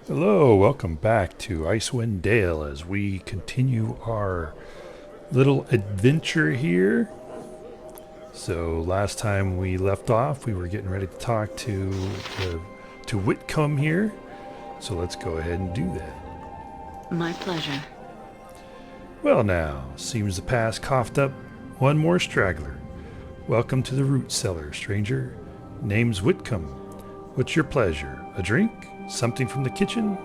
Hello, welcome back to Icewind Dale as we continue our little adventure here. So last time we left off, we were getting ready to talk to Whitcomb here. So let's go ahead and do that. My pleasure. Well now, seems the pass coughed up one more straggler. Welcome to the root cellar, stranger. Name's Whitcomb. What's your pleasure? A drink? Something from the kitchen?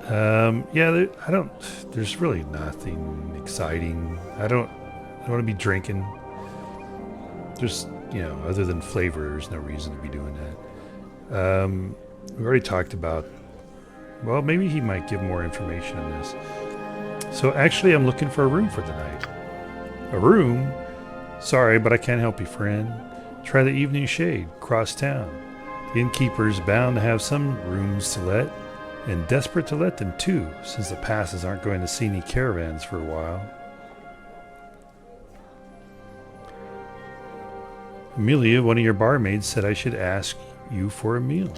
I don't. There's really nothing exciting. I don't want to be drinking. There's, other than flavor, there's no reason to be doing that. We already talked about. Well, maybe he might give more information on this. So actually, I'm looking for a room for the night. A room? Sorry, but I can't help you, friend. Try the evening shade, cross town. The innkeeper's bound to have some rooms to let, and desperate to let them too, since the passes aren't going to see any caravans for a while. Amelia, one of your barmaids, said I should ask you for a meal.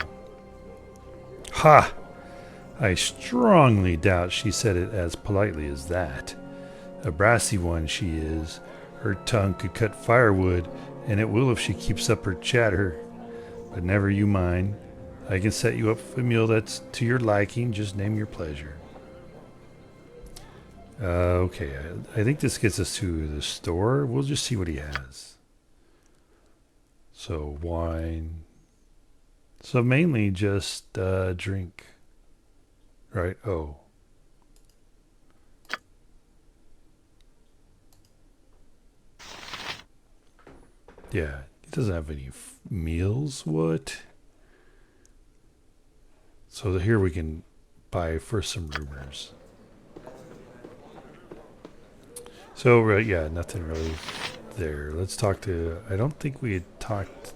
Ha! I strongly doubt she said it as politely as that. A brassy one she is. Her tongue could cut firewood, and it will if she keeps up her chatter. But never you mind. I can set you up for a meal that's to your liking. Just name your pleasure. Okay, I think this gets us to the store. We'll just see what he has. So, wine. So, mainly just drink. Right? Oh. Yeah, he doesn't have any meals. What? So here we can buy for some rumors. So yeah, nothing really there. Let's talk to. I don't think we had talked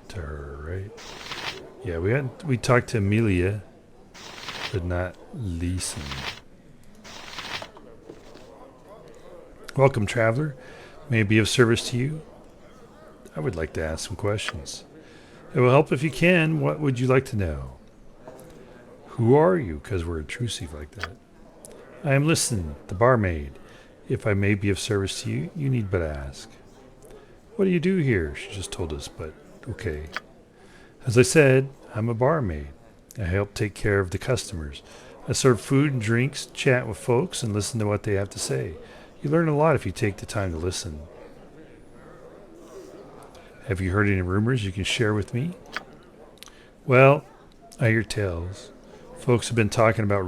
to her, right? Yeah, we talked to Amelia, but not Leeson. Welcome, traveler. May I be of service to you? I would like to ask some questions. It will help if you can. What would you like to know? Who are you? Because we're intrusive like that. I am Listen, the barmaid. If I may be of service to you, you need but ask. What do you do here? She just told us, but okay. As I said, I'm a barmaid. I help take care of the customers. I serve food and drinks, chat with folks, and listen to what they have to say. You learn a lot if you take the time to listen. Have you heard any rumors you can share with me? Well, I hear tales. Folks have been talking about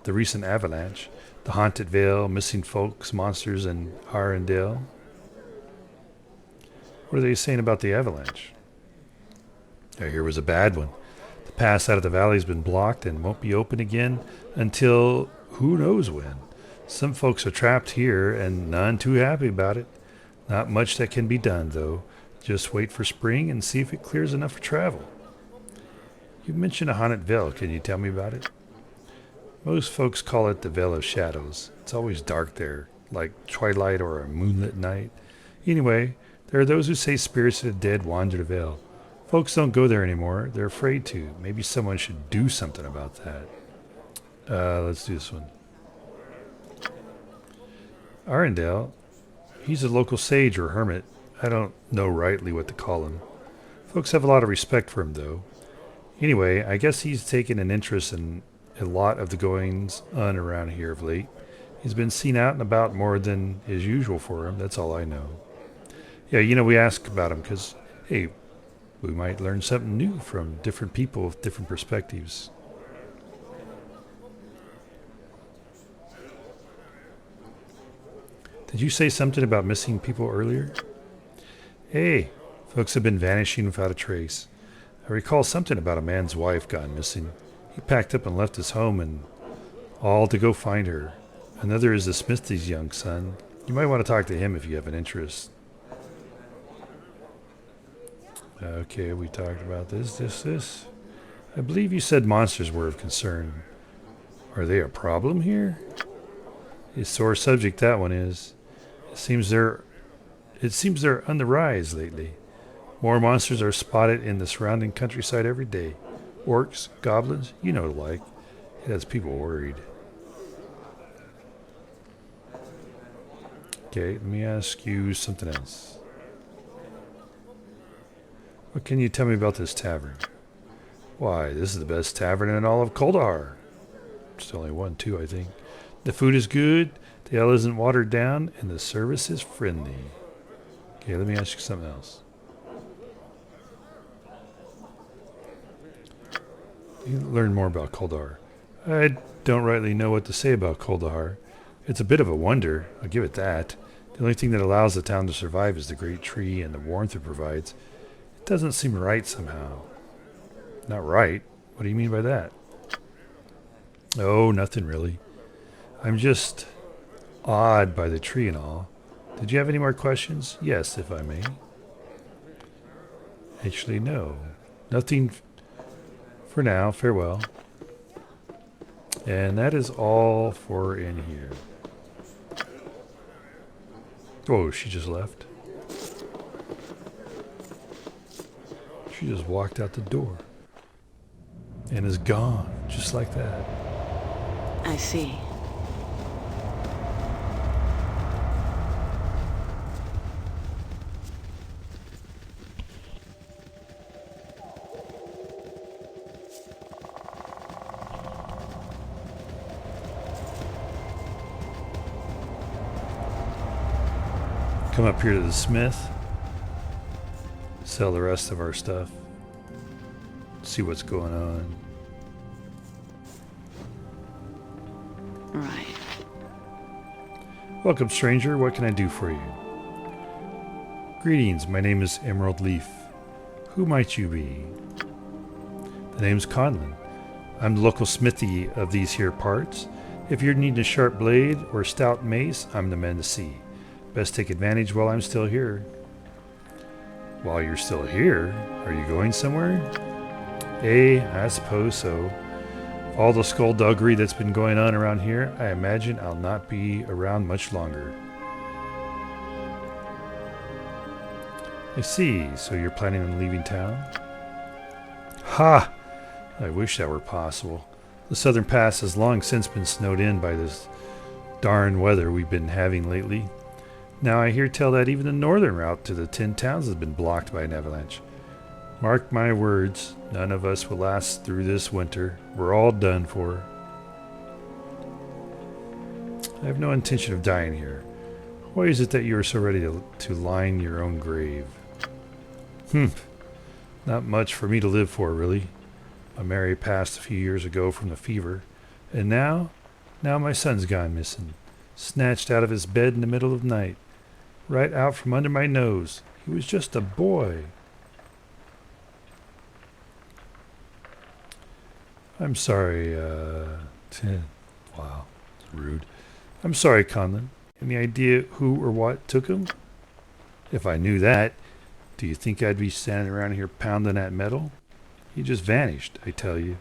the recent avalanche, the haunted vale, missing folks, monsters, and Arendelle. What are they saying about the avalanche? I hear it was a bad one. The pass out of the valley has been blocked and won't be open again until who knows when. Some folks are trapped here and none too happy about it. Not much that can be done, though. Just wait for spring and see if it clears enough for travel. You mentioned a haunted vale. Can you tell me about it? Most folks call it the Vale of Shadows. It's always dark there, like twilight or a moonlit night. Anyway, there are those who say spirits of the dead wander the vale. Folks don't go there anymore. They're afraid to. Maybe someone should do something about that. Let's do this one. Arendelle, he's a local sage or hermit. I don't know rightly what to call him. Folks have a lot of respect for him, though. Anyway, I guess he's taken an interest in a lot of the goings on around here of late. He's been seen out and about more than is usual for him. That's all I know. Yeah, we ask about him because, hey, we might learn something new from different people with different perspectives. Did you say something about missing people earlier? Hey, folks have been vanishing without a trace. I recall something about a man's wife gone missing. He packed up and left his home and all to go find her. Another is the Smithy's young son. You might want to talk to him if you have an interest. Okay, we talked about this. I believe you said monsters were of concern. Are they a problem here? A sore subject that one is. It seems they're on the rise lately. More monsters are spotted in the surrounding countryside every day. Orcs, goblins, you know the like. It has people worried. Okay, let me ask you something else. What can you tell me about this tavern? Why, this is the best tavern in all of Kuldahar. There's only one, too, I think. The food is good, the ale isn't watered down, and the service is friendly. Okay, let me ask you something else. You learn more about Kuldahar. I don't rightly know what to say about Kuldahar. It's a bit of a wonder, I'll give it that. The only thing that allows the town to survive is the great tree and the warmth it provides. It doesn't seem right somehow. Not right? What do you mean by that? Oh, nothing really. I'm just awed by the tree and all. Did you have any more questions? Yes, if I may. Actually, no. Nothing for now. Farewell. And that is all for in here. Oh, she just left. She just walked out the door. And is gone, just like that. I see. Come up here to the smith. Sell the rest of our stuff. See what's going on. Right. Welcome, stranger. What can I do for you? Greetings. My name is Rai-al Leef. Who might you be? The name's Conlon. I'm the local smithy of these here parts. If you're needing a sharp blade or a stout mace, I'm the man to see. Best take advantage while I'm still here. While you're still here? Are you going somewhere? I suppose so. All the skullduggery that's been going on around here, I imagine I'll not be around much longer. I see. So you're planning on leaving town? Ha! I wish that were possible. The southern pass has long since been snowed in by this darn weather we've been having lately. Now I hear tell that even the northern route to the 10 towns has been blocked by an avalanche. Mark my words, none of us will last through this winter. We're all done for. I have no intention of dying here. Why is it that you are so ready to line your own grave? Not much for me to live for, really. My Mary passed a few years ago from the fever, and now my son's gone missing, snatched out of his bed in the middle of the night, right out from under my nose. He was just a boy. I'm sorry, wow, it's rude. I'm sorry, Conlon. Any idea who or what took him? If I knew that, do you think I'd be standing around here pounding that metal? He just vanished, I tell you.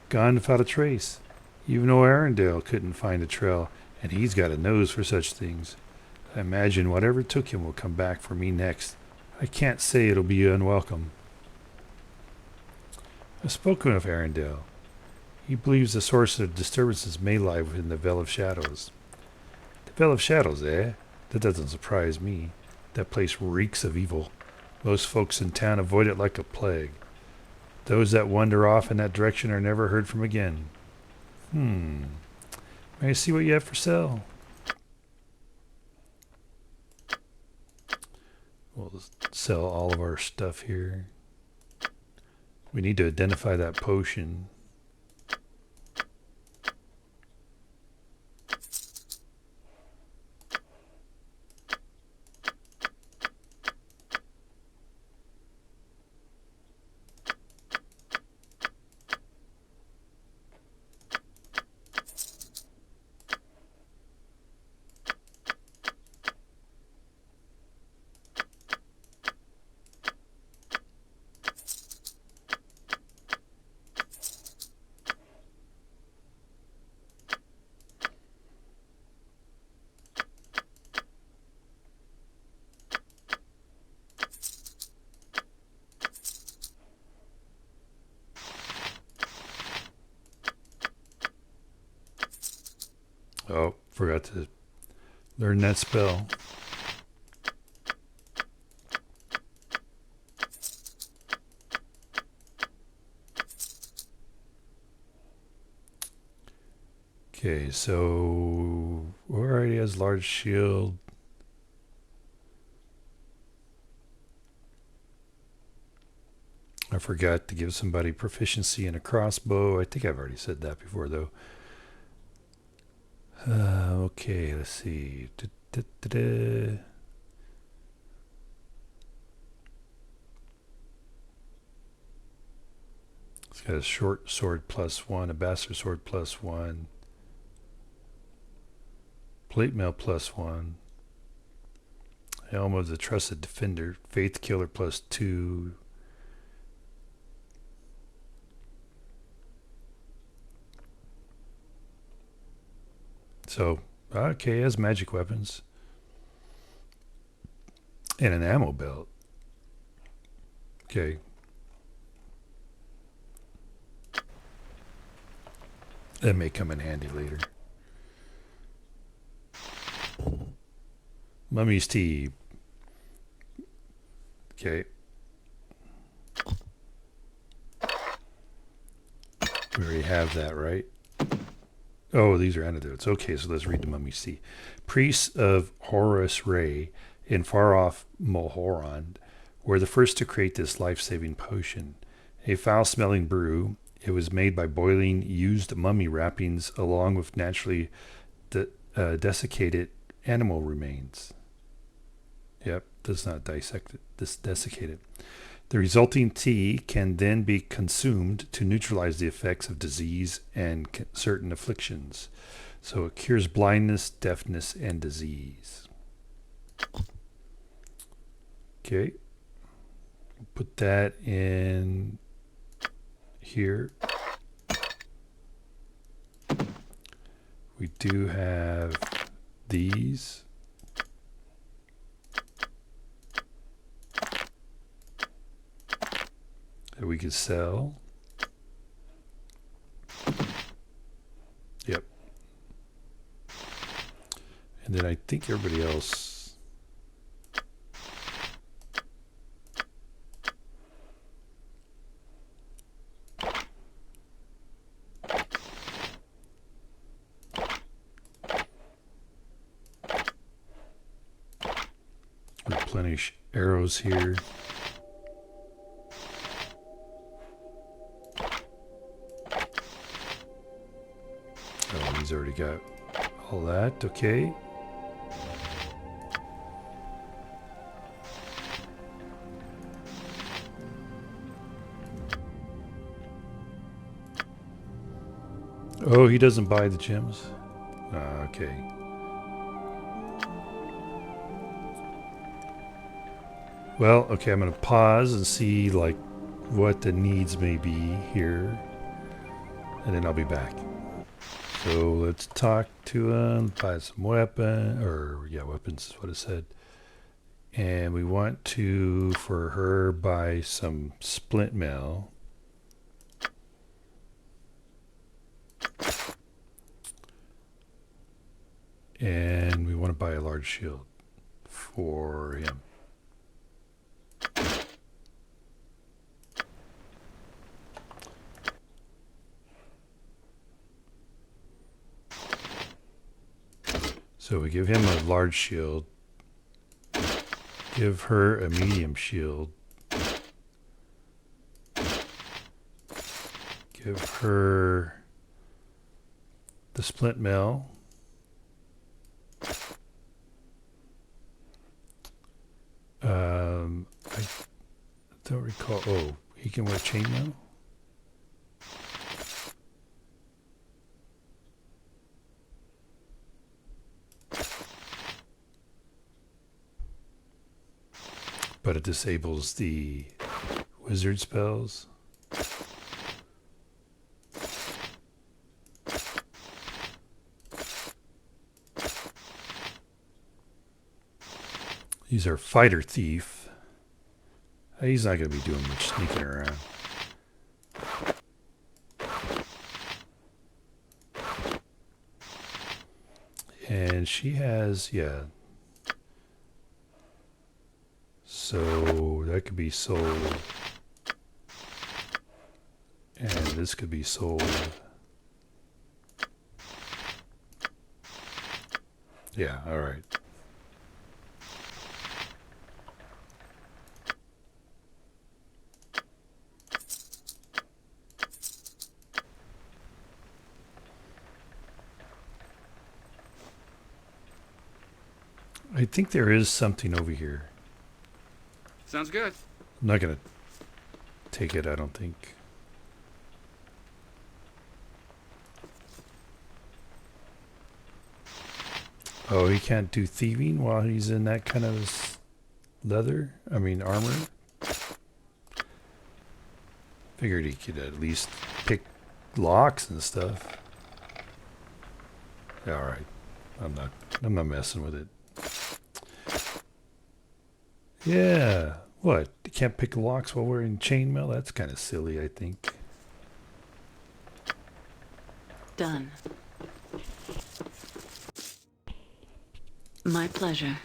Gone without a trace. Even old Arendelle couldn't find a trail, and he's got a nose for such things. I imagine whatever took him will come back for me next. I can't say it'll be unwelcome. I've spoken of Arendelle. He believes the source of disturbances may lie within the Veil of Shadows. The Veil of Shadows, eh? That doesn't surprise me. That place reeks of evil. Most folks in town avoid it like a plague. Those that wander off in that direction are never heard from again. May I see what you have for sale? We'll sell all of our stuff here. We need to identify that potion. Oh, forgot to learn that spell. Okay, so already has large shield. I forgot to give somebody proficiency in a crossbow. I think I've already said that before, though. Okay, let's see. It's got a short sword +1, a bastard sword +1, plate mail +1, helm of the trusted defender, faith killer +2. So, okay, it has magic weapons and an ammo belt. Okay. That may come in handy later. Mummy's tea. Okay. We already have that, right? Oh, these are antidotes. Okay, so let's read the Mummy's tea. Priests of Horus Ray in far off Mulhoran were the first to create this life-saving potion. A foul-smelling brew, it was made by boiling used mummy wrappings along with naturally desiccated animal remains. Yep, does not dissect it. This desiccate it. The resulting tea can then be consumed to neutralize the effects of disease and certain afflictions. So it cures blindness, deafness, and disease. Okay. Put that in here. We do have these. That we could sell. Yep. And then I think everybody else. Replenish arrows here. Oh, he's already got all that. Okay. Oh, he doesn't buy the gems? Okay. Well, okay, I'm going to pause and see, like, what the needs may be here. And then I'll be back. So let's talk to him, buy some weapons is what it said. And we want to, for her, buy some splint mail. And we want to buy a large shield for him. So we give him a large shield, give her a medium shield, give her the splint mail, I don't recall. Oh, he can wear chainmail? But it disables the wizard spells. He's our fighter thief. He's not going to be doing much sneaking around. And she has, yeah. So that could be sold. And this could be sold. Yeah, all right. I think there is something over here. Sounds good. I'm not going to take it, I don't think. Oh, he can't do thieving while he's in that kind of armor. Figured he could at least pick locks and stuff. Yeah, all right. I'm not messing with it. Yeah. What? You can't pick locks while wearing chainmail? That's kind of silly, I think. Done. My pleasure.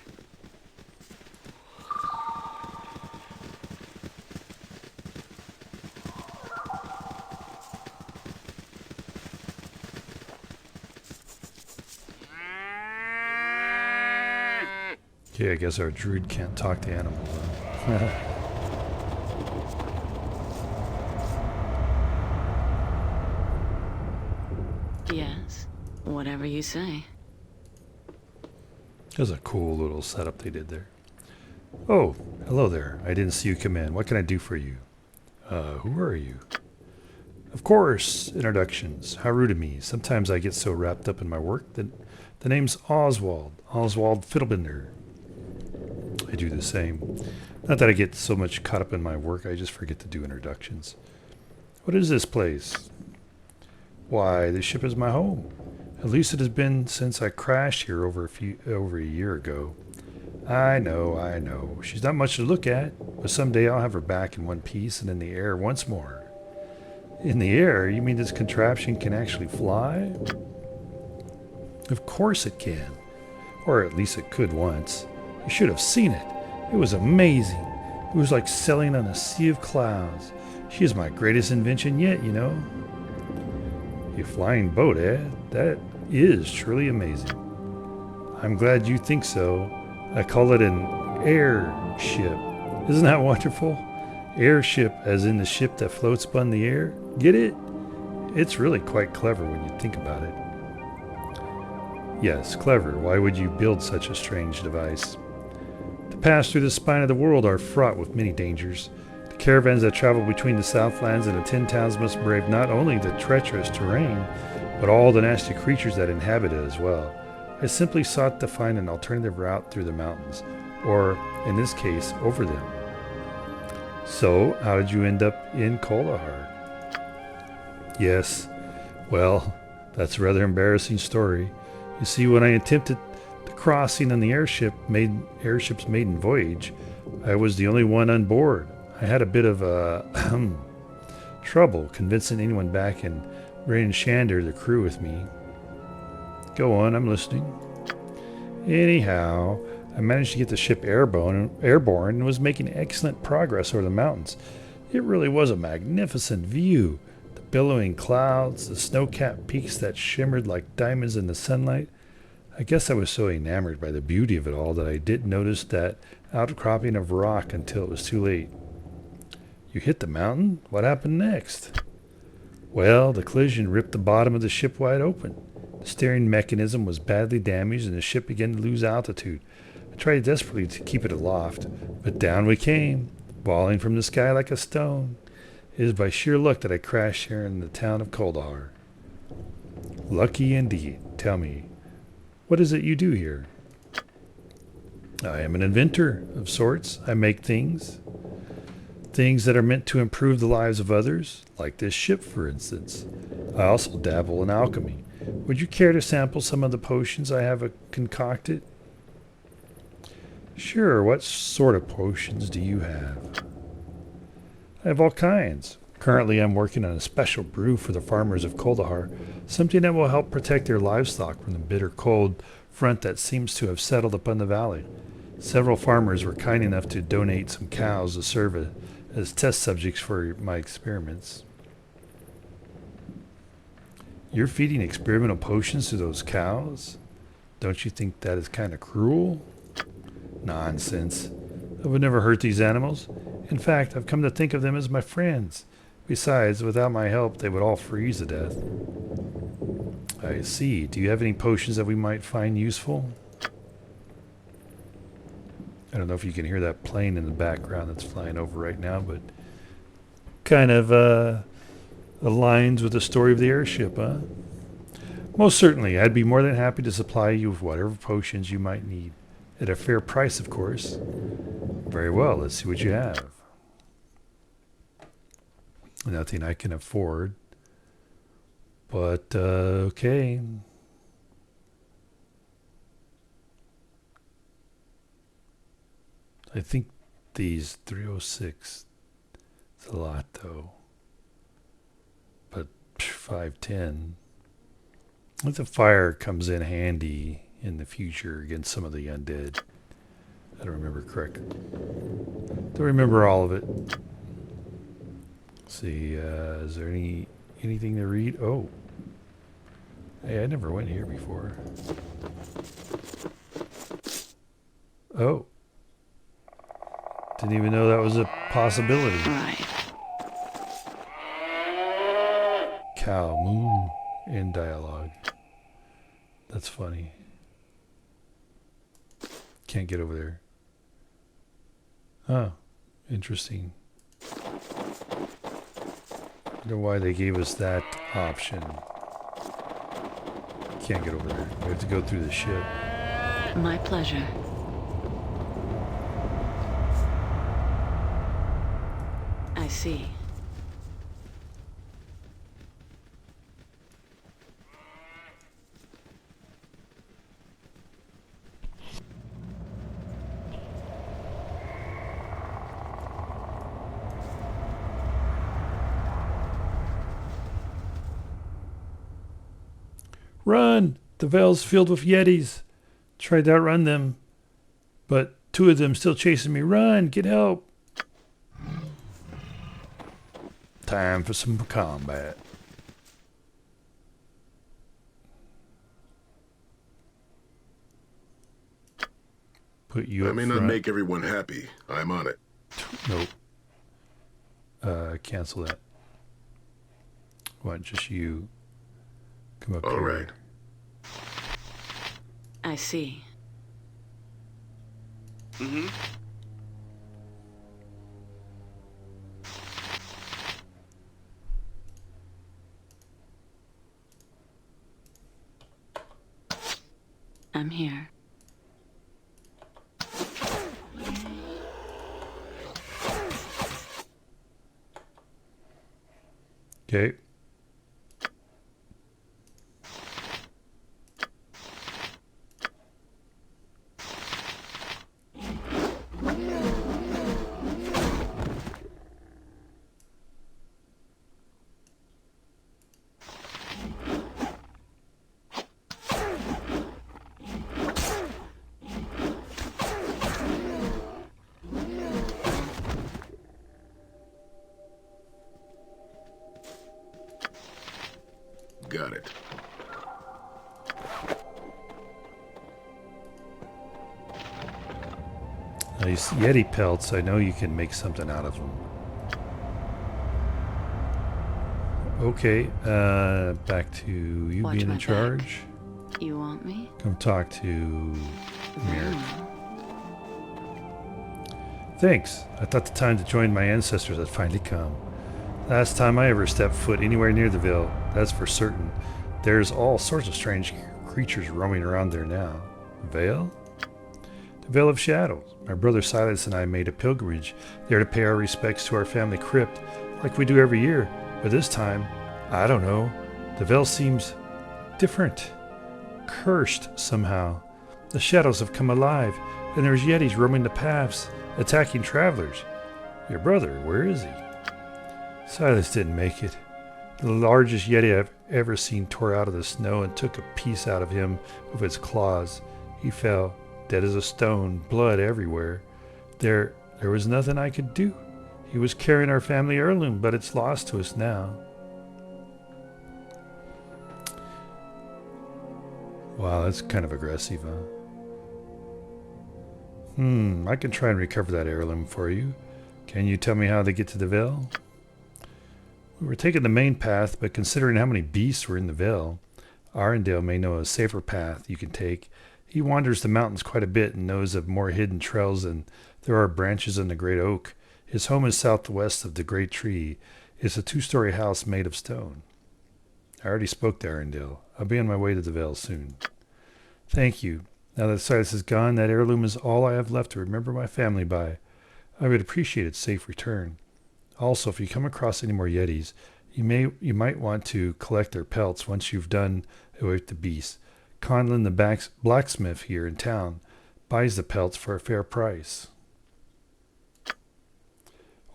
Okay, I guess our druid can't talk to animals. Huh? Yes. Whatever you say. That's a cool little setup they did there. Oh, hello there. I didn't see you come in. What can I do for you? Who are you? Of course, introductions. How rude of me. Sometimes I get so wrapped up in my work that the name's Oswald. Oswald Fiddlebinder. I do the same. Not that I get so much caught up in my work, I just forget to do introductions. What is this place? Why, this ship is my home. At least it has been since I crashed here over a year ago. I know. She's not much to look at, but someday I'll have her back in one piece and in the air once more. In the air? You mean this contraption can actually fly? Of course it can. Or at least it could once. You should have seen it. It was amazing. It was like sailing on a sea of clouds. She is my greatest invention yet, you know. A flying boat, eh? That is truly amazing. I'm glad you think so. I call it an airship. Isn't that wonderful? Airship, as in the ship that floats upon the air. Get it? It's really quite clever when you think about it. Yes, clever. Why would you build such a strange device? To pass through the spine of the world are fraught with many dangers. The caravans that travel between the Southlands and the 10 towns must brave not only the treacherous terrain, but all the nasty creatures that inhabit it as well. I simply sought to find an alternative route through the mountains, or, in this case, over them. So, how did you end up in Kuldahar? Yes, well, that's a rather embarrassing story. You see, when I attempted the crossing on the airship's maiden voyage, I was the only one on board. I had a bit of trouble convincing anyone back and bringing Shander, the crew, with me. Go on, I'm listening. Anyhow, I managed to get the ship airborne and was making excellent progress over the mountains. It really was a magnificent view. The billowing clouds, the snow-capped peaks that shimmered like diamonds in the sunlight. I guess I was so enamored by the beauty of it all that I didn't notice that outcropping of rock until it was too late. You hit the mountain? What happened next? Well, the collision ripped the bottom of the ship wide open. The steering mechanism was badly damaged and the ship began to lose altitude. I tried desperately to keep it aloft, but down we came, falling from the sky like a stone. It is by sheer luck that I crashed here in the town of Kuldahar. Lucky indeed. Tell me, what is it you do here? I am an inventor of sorts. I make things that are meant to improve the lives of others, like this ship, for instance. I also dabble in alchemy. Would you care to sample some of the potions I have concocted? Sure. What sort of potions do you have? I have all kinds. Currently, I'm working on a special brew for the farmers of Kuldahar, something that will help protect their livestock from the bitter cold front that seems to have settled upon the valley. Several farmers were kind enough to donate some cows to serve as test subjects for my experiments. You're feeding experimental potions to those cows? Don't you think that is kind of cruel? Nonsense. I would never hurt these animals. In fact, I've come to think of them as my friends. Besides, without my help, they would all freeze to death. I see. Do you have any potions that we might find useful? I don't know if you can hear that plane in the background that's flying over right now, but kind of aligns with the story of the airship, huh? Most certainly. I'd be more than happy to supply you with whatever potions you might need. At a fair price, of course. Very well. Let's see what you have. Nothing I can afford. But, okay. I think these 306. It's a lot, though. But 510. I think the fire comes in handy in the future against some of the undead. I don't remember correctly. Don't remember all of it. Let's see, is there anything to read? Oh. Hey, I never went here before. Oh. Didn't even know that was a possibility. Right. Cow, moo, in dialogue. That's funny. Can't get over there. Oh, interesting. Wonder why they gave us that option. Can't get over there. We have to go through the ship. My pleasure. I see. Run! The Vale's filled with Yetis. Tried to outrun them, but two of them still chasing me. Run! Get help! Time for some combat. Put you I up may front. not make everyone happy. I'm on it. Nope. Cancel that. Why don't just you come up All here? right. I see. Mm-hmm. I'm here. Okay. Got it. These Yeti pelts, I know you can make something out of them. Okay, back to you Watch being my in back. charge. You want me? Come talk to Merrick. Thanks. I thought the time to join my ancestors had finally come. Last time I ever stepped foot anywhere near the Ville, that's for certain. There's all sorts of strange creatures roaming around there now. Vale? The Vale of Shadows. My brother Silas and I made a pilgrimage there to pay our respects to our family crypt, like we do every year. But this time, I don't know, the Vale seems different. Cursed somehow. The shadows have come alive, and there's Yetis roaming the paths, attacking travelers. Your brother, where is he? Silas didn't make it. The largest yeti I've ever seen tore out of the snow and took a piece out of him with its claws. He fell, dead as a stone, blood everywhere. There was nothing I could do. He was carrying our family heirloom, but it's lost to us now. Wow, that's kind of aggressive, huh? I can try and recover that heirloom for you. Can you tell me how to get to the Vale? We were taking the main path, but considering how many beasts were in the Vale, Arendelle may know a safer path you can take. He wanders the mountains quite a bit and knows of more hidden trails than there are branches in the great oak. His home is southwest of the great tree. It's a 2-story house made of stone. I already spoke to Arendelle. I'll be on my way to the Vale soon. Thank you. Now that Silas is gone, that heirloom is all I have left to remember my family by. I would appreciate its safe return. Also, if you come across any more Yetis, you might want to collect their pelts once you've done away with the beasts. Conlon, the blacksmith here in town, buys the pelts for a fair price.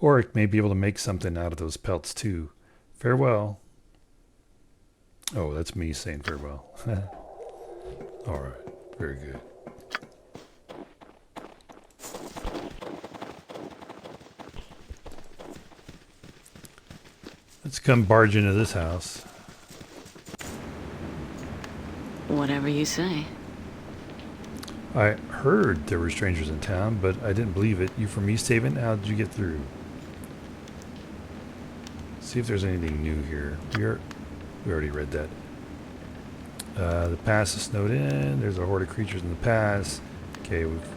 Oric may be able to make something out of those pelts too. Farewell. Oh, that's me saying farewell. All right, very good. Let's come barge into this house. Whatever you say. I heard there were strangers in town, but I didn't believe it. You from East Haven? How did you get through? See if there's anything new here. We already read that. The pass is snowed in. There's a horde of creatures in the pass. Okay, we've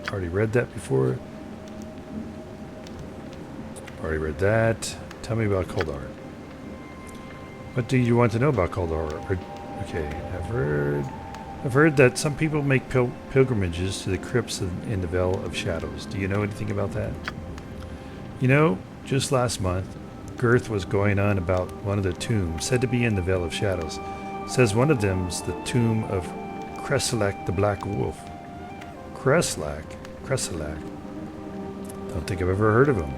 already read that before. Already read that. Tell me about Kuldahar. What do you want to know about Kuldahar? Okay, I've heard that some people make pilgrimages to the crypts in the Vale of Shadows. Do you know anything about that? You know, just last month, Girth was going on about one of the tombs said to be in the Vale of Shadows. Says one of them's the tomb of Kreslak the Black Wolf. Kreslak? Don't think I've ever heard of him.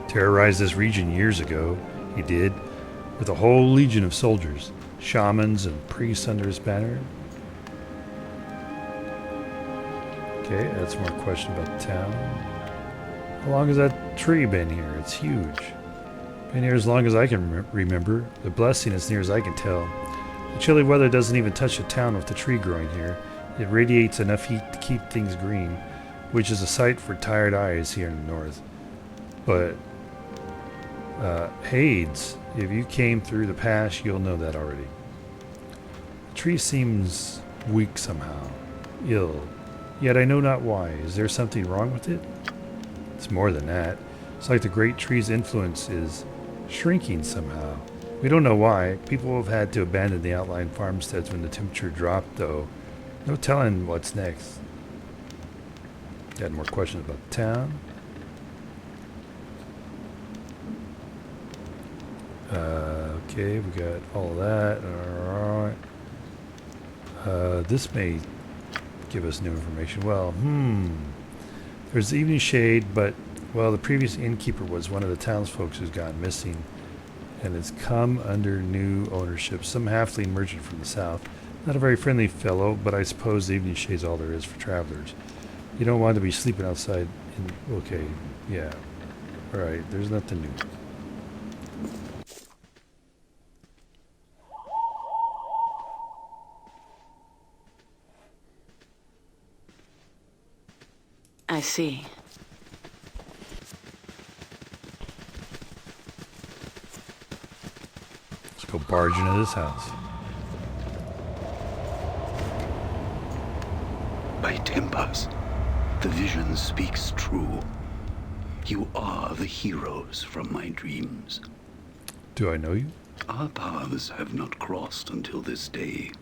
Terrorized this region years ago, he did, with a whole legion of soldiers, shamans and priests under his banner. Okay, that's more question about the town. How long has that tree been here? It's huge. Been here as long as I can remember. The blessing as near as I can tell. The chilly weather doesn't even touch the town with the tree growing here. It radiates enough heat to keep things green, which is a sight for tired eyes here in the north. But Hades, if you came through the pass, you'll know that already. The tree seems weak somehow, ill, yet I know not why. Is there something wrong with it? It's more than that. It's like the great tree's influence is shrinking somehow. We don't know why. People have had to abandon the outlying farmsteads when the temperature dropped, though. No telling what's next. Got more questions about the town. Okay, we got all of that. Alright. This may give us new information. Well, there's the evening shade, but, well, the previous innkeeper was one of the townsfolk who's gone missing, and it's come under new ownership. Some halfling merchant from the south. Not a very friendly fellow, but I suppose the evening shade's all there is for travelers. You don't want to be sleeping outside in... Okay, yeah. Alright, there's nothing new. I see. Let's go barge into this house. By Tempest, the vision speaks true. You are the heroes from my dreams. Do I know you? Our paths have not crossed until this day.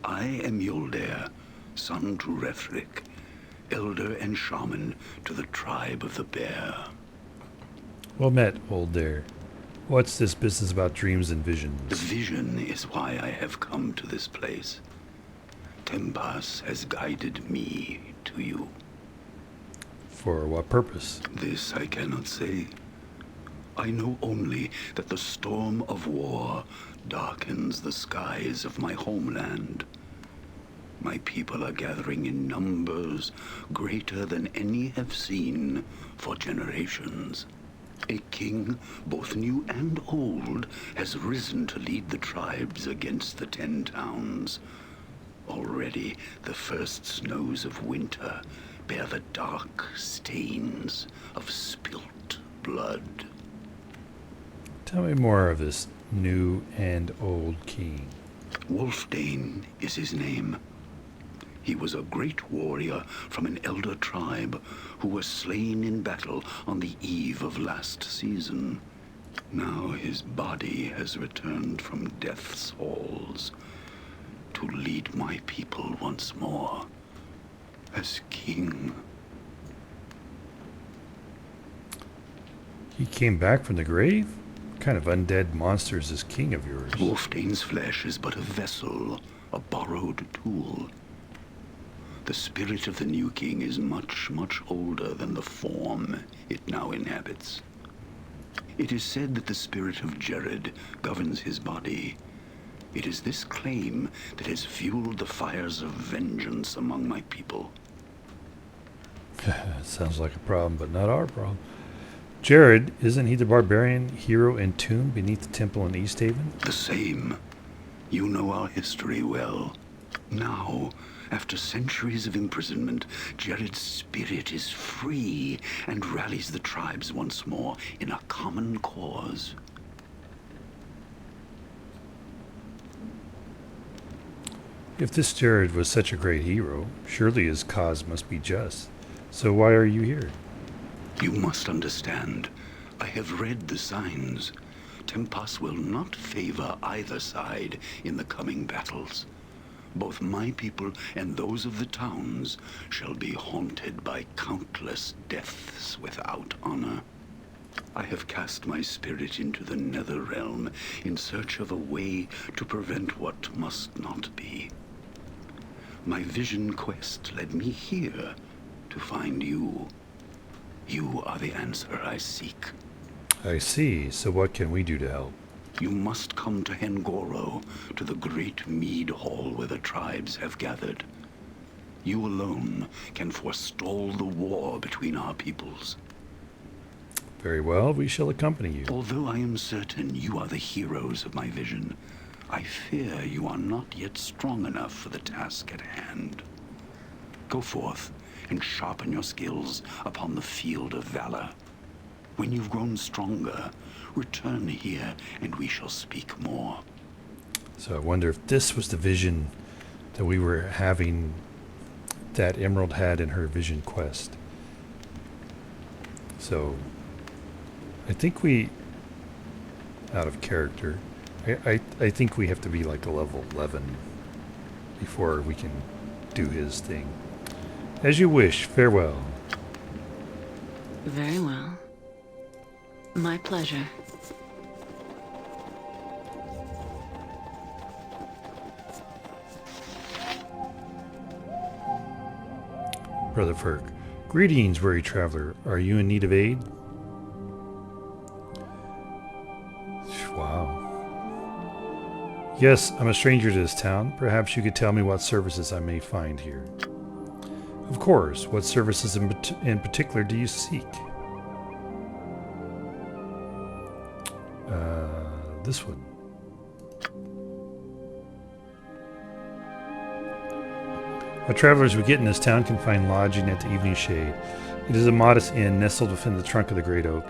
I am Yoldair, son to Refric, elder and shaman to the tribe of the Bear. Well met, old dare. What's this business about dreams and The visions? vision is why I have come to this place. Tempas has guided me to you. For what purpose? This I cannot say. I know only that the storm of war darkens the skies of my homeland. My people are gathering in numbers greater than any have seen for generations. A king, both new and old, has risen to lead the tribes against the 10 towns. Already the first snows of winter bear the dark stains of spilt blood. Tell me more of this new and old king. Wolfdane is his name. He was a great warrior from an elder tribe who was slain in battle on the eve of last season. Now his body has returned from death's halls to lead my people once more as king. He came back from the grave? What kind of undead monster is this king of yours? Wolfdane's flesh is but a vessel, a borrowed tool. The spirit of the new king is much, much older than the form it now inhabits. It is said that the spirit of Jared governs his body. It is this claim that has fueled the fires of vengeance among my people. Sounds like a problem, but not our problem. Jared, isn't he the barbarian hero entombed beneath the temple in Easthaven? The same. You know our history well. Now, after centuries of imprisonment, Jared's spirit is free and rallies the tribes once more in a common cause. If this Jared was such a great hero, surely his cause must be just. So why are you here? You must understand. I have read the signs. Tempas will not favor either side in the coming battles. Both my people and those of the towns shall be haunted by countless deaths without honor. I have cast my spirit into the nether realm in search of a way to prevent what must not be. My vision quest led me here to find you. You are the answer I seek. I see. So what can we do to help? You must come to Hengoro, to the great mead hall where the tribes have gathered. You alone can forestall the war between our peoples. Very well, we shall accompany you. Although I am certain you are the heroes of my vision, I fear you are not yet strong enough for the task at hand. Go forth and sharpen your skills upon the field of valor. When you've grown stronger, return here and we shall speak more. So I wonder if this was the vision that we were having, that Emerald had in her vision quest. So I think we, out of character, I think we have to be like a level 11 before we can do his thing. As you wish. Farewell. Very well. My pleasure. Brother Ferk. Greetings, weary traveler. Are you in need of aid? Wow. Yes, I'm a stranger to this town. Perhaps you could tell me what services I may find here. Of course. What services in particular do you seek? This one. What travelers we get in this town can find lodging at the evening shade. It is a modest inn nestled within the trunk of the great oak.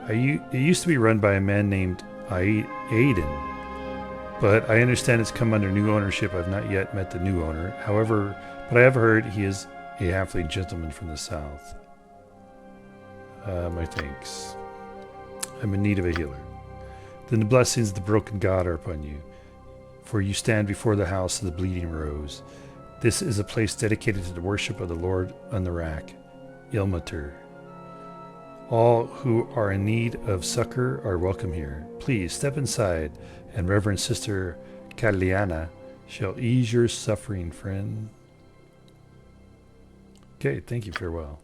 It used to be run by a man named Aiden, but I understand it's come under new ownership. I've not yet met the new owner. However, but I have heard he is a halfling gentleman from the south. My thanks. I'm in need of a healer. Then the blessings of the broken god are upon you, for you stand before the house of the bleeding rose. This is a place dedicated to the worship of the Lord on the rack, Ilmater. All who are in need of succor are welcome here. Please step inside, and Reverend Sister Cataliana shall ease your suffering, friend. Okay, thank you, farewell.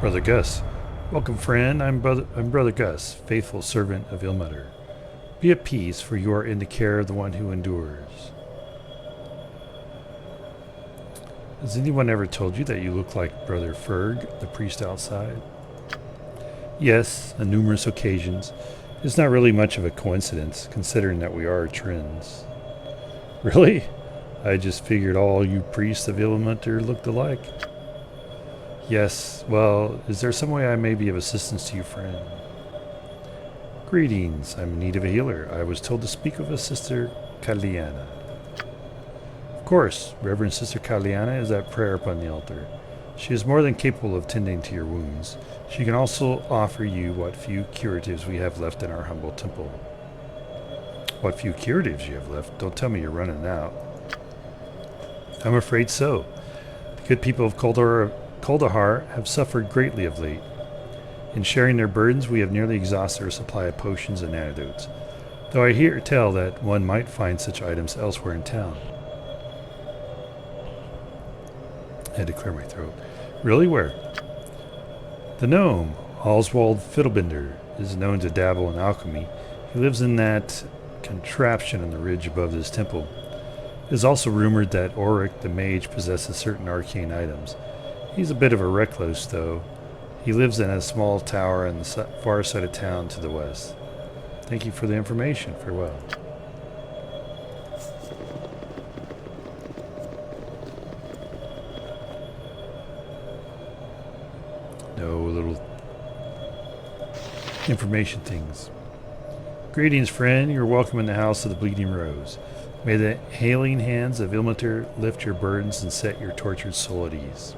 Brother Gus. Welcome, friend. I'm Brother Gus, faithful servant of Ilmater. Be at peace, for you are in the care of the one who endures. Has anyone ever told you that you look like Brother Ferg, the priest outside? Yes, on numerous occasions. It's not really much of a coincidence, considering that we are Trins. Really? I just figured all you priests of Ilmater looked alike. Yes, well, is there some way I may be of assistance to you, friend? Greetings, I'm in need of a healer. I was told to speak with a Sister Kaliana. Of course, Reverend Sister Kaliana is at prayer upon the altar. She is more than capable of tending to your wounds. She can also offer you what few curatives we have left in our humble temple. What few curatives you have left? Don't tell me you're running out. I'm afraid so. The good people of Kuldahar have suffered greatly of late. In sharing their burdens, we have nearly exhausted our supply of potions and antidotes, though I hear tell that one might find such items elsewhere in town. I had to clear my throat. Really? Where? The gnome, Oswald Fiddlebinder, is known to dabble in alchemy. He lives in that contraption on the ridge above this temple. It is also rumored that Auric the mage possesses certain arcane items. He's a bit of a recluse, though. He lives in a small tower on the far side of town to the west. Thank you for the information. Farewell. No little information things. Greetings, friend. You're welcome in the house of the Bleeding Rose. May the hailing hands of Ilmater lift your burdens and set your tortured soul at ease.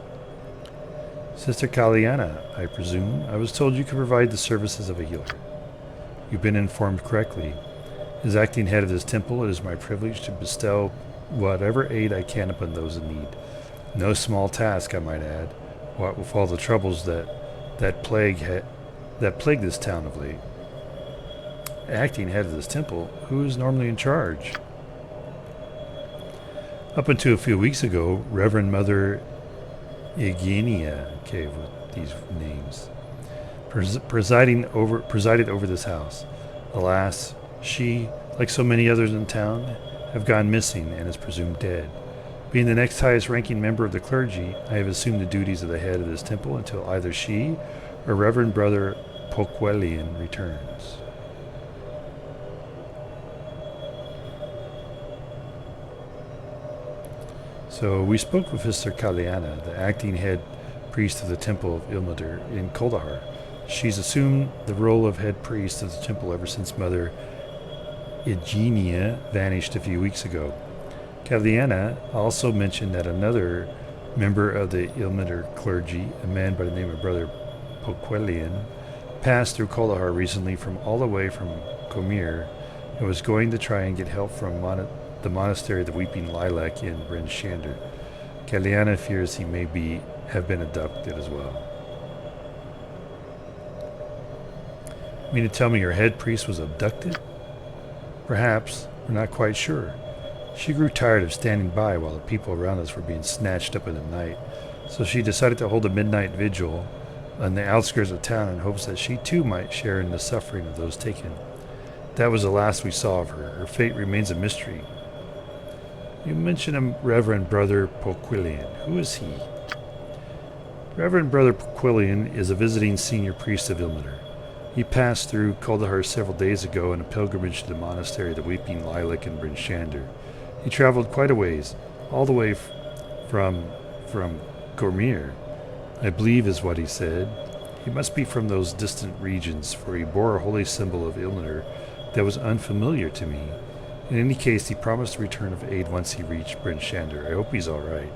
Sister Kaliana, I presume. I was told you could provide the services of a healer. You've been informed correctly. As acting head of this temple, it is my privilege to bestow whatever aid I can upon those in need. No small task, I might add, what with all the troubles that plague this town of late. Acting head of this temple, who is normally in charge? Up until a few weeks ago, Reverend Mother Igenia, okay, with these names, presided over this house. Alas, she, like so many others in town, have gone missing and is presumed dead. Being the next highest ranking member of the clergy, I have assumed the duties of the head of this temple until either she or Reverend Brother Poquelian returns. So we spoke with Sister Kaliana, the acting head priest of the Temple of Ilmater in Kuldahar. She's assumed the role of head priest of the temple ever since Mother Igenia vanished a few weeks ago. Kaliana also mentioned that another member of the Ilmater clergy, a man by the name of Brother Poquelian, passed through Kuldahar recently from all the way from Comir and was going to try and get help from the monastery of the Weeping Lilac in Bryn Shander. Kaliana fears he may have been abducted as well. You mean to tell me your head priest was abducted? Perhaps. We're not quite sure. She grew tired of standing by while the people around us were being snatched up in the night, so she decided to hold a midnight vigil on the outskirts of town in hopes that she too might share in the suffering of those taken. That was the last we saw of her. Her fate remains a mystery. You mentioned a Reverend Brother Poquelian. Who is he? Reverend Brother Poquelian is a visiting senior priest of Ilmater. He passed through Kuldahar several days ago on a pilgrimage to the monastery of the Weeping Lilac in Bryn Shander. He traveled quite a ways, all the way from Cormir, I believe is what he said. He must be from those distant regions, for he bore a holy symbol of Ilmater that was unfamiliar to me. In any case, he promised a return of aid once he reached Bryn Shander. I hope he's all right.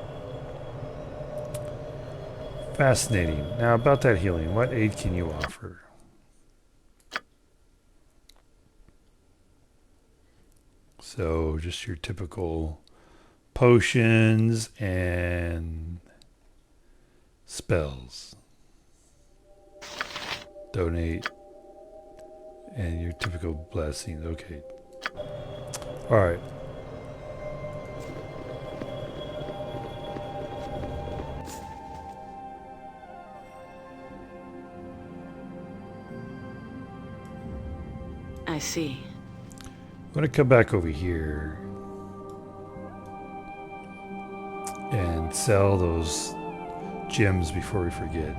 Fascinating. Now, about that healing, what aid can you offer? So, just your typical potions and spells. Donate. And your typical blessings. Okay. Alright. I see. I'm going to come back over here and sell those gems before we forget.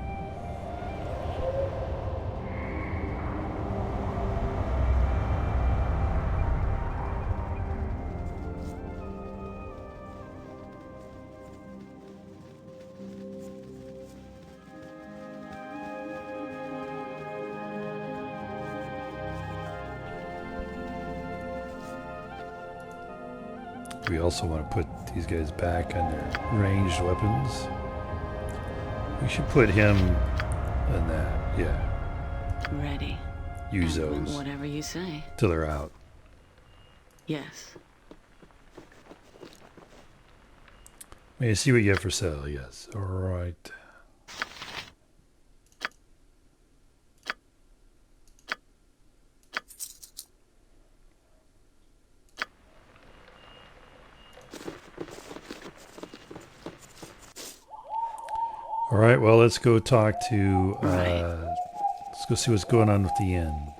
We also want to put these guys back on their ranged weapons. We should put him on that, yeah. Ready. Use Evelyn, those whatever you say. till they're out. Yes. May I see what you have for sale? Yes. All right. All right, well, let's go talk to, let's go see what's going on with the inn.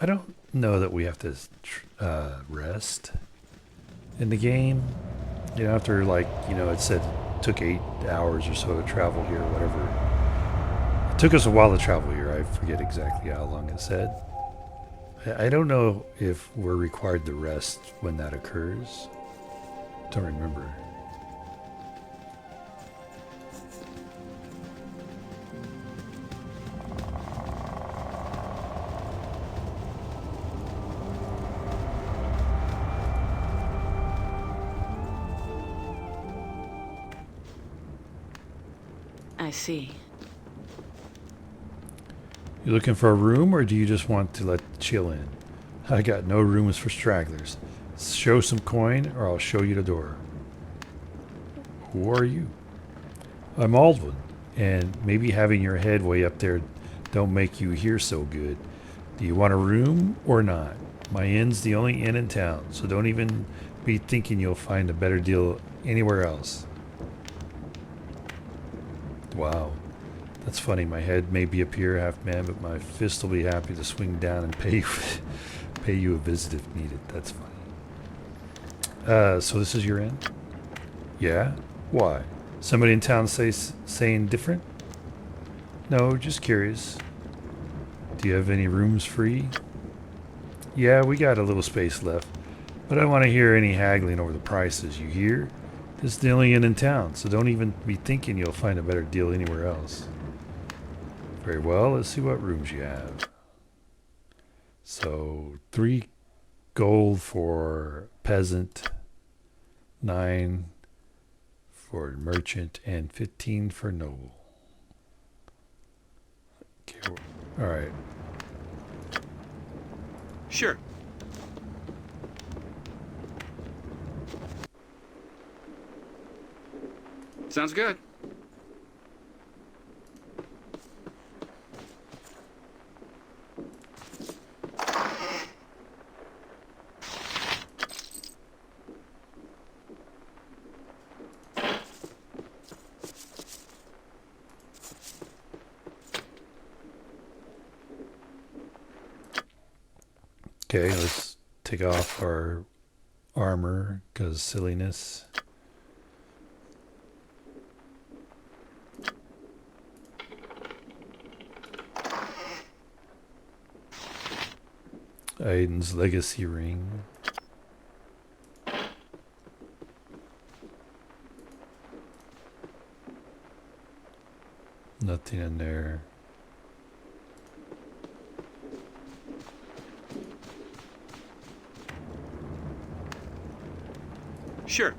I don't know that we have to rest in the game. You know, after, like, you know, it said it took 8 hours or so to travel here, whatever. It took us a while to travel here. I forget exactly how long it said. I don't know if we're required to rest when that occurs. Don't remember. I see. You looking for a room, or do you just want to chill in? I got no rooms for stragglers. Show some coin, or I'll show you the door. Who are you? I'm Aldwin, and maybe having your head way up there don't make you hear so good. Do you want a room or not? My inn's the only inn in town, so don't even be thinking you'll find a better deal anywhere else. Wow. That's funny. My head may be up here, half man, but my fist will be happy to swing down and pay you a visit if needed. That's funny. So this is your inn? Yeah? Why? Somebody in town saying different? No, just curious. Do you have any rooms free? Yeah, we got a little space left, but I don't want to hear any haggling over the prices. You hear? This is the only inn in town, so don't even be thinking you'll find a better deal anywhere else. Very well, let's see what rooms you have. So, 3 gold for peasant, 9 for merchant, and 15 for noble. Okay, all right. Sure. Sounds good. Okay, let's take off our armor because silliness. Aiden's legacy ring. Nothing in there. Sure.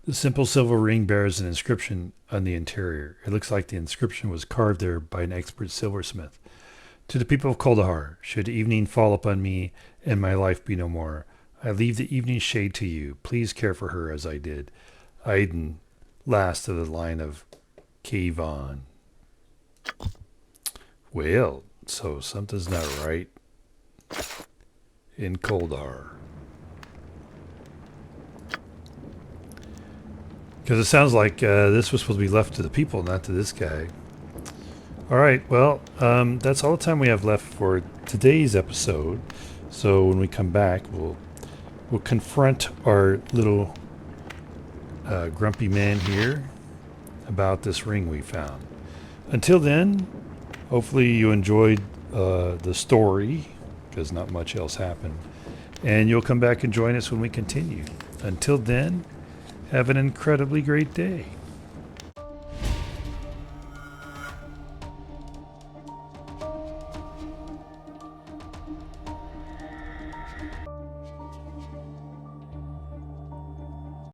The simple silver ring bears an inscription on the interior. It looks like the inscription was carved there by an expert silversmith. To the people of Kuldahar, should evening fall upon me and my life be no more, I leave the evening shade to you. Please care for her as I did. Aiden, last of the line of Kayvon. Well, so something's not right in Kuldahar. Because it sounds like this was supposed to be left to the people, not to this guy. All right, well, that's all the time we have left for today's episode. So when we come back, we'll confront our little grumpy man here about this ring we found. Until then, hopefully you enjoyed the story, because not much else happened. And you'll come back and join us when we continue. Until then, have an incredibly great day.